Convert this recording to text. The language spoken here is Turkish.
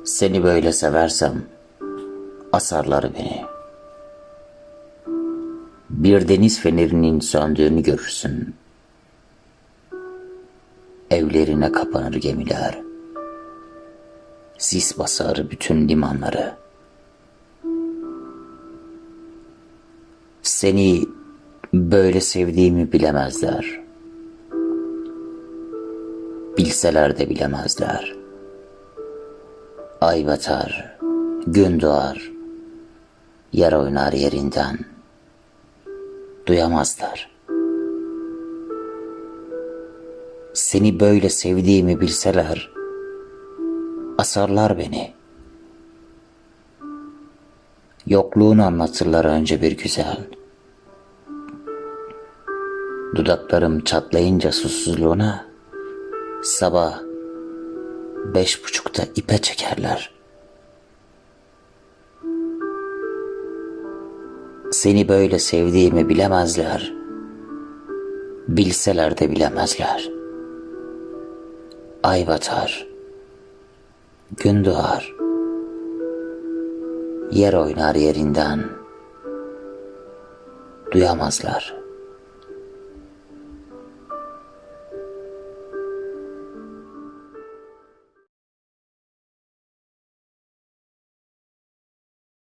Seni böyle seversem asarlar beni. Bir deniz fenerinin söndüğünü görürsün. Evlerine kapanır gemiler. Sis basar bütün limanları. Seni böyle sevdiğimi bilemezler. Bilseler de bilemezler. Ay batar, gün doğar, yer oynar yerinden. Duyamazlar. Seni böyle sevdiğimi bilseler, asarlar beni. Yokluğunu anlatırlar önce bir güzel. Dudaklarım çatlayınca susuzluğuna, sabah 5.30'da ipe çekerler. Seni böyle sevdiğimi bilemezler. Bilseler de bilemezler. Ay batar, gün doğar, yer oynar yerinden. Duyamazlar.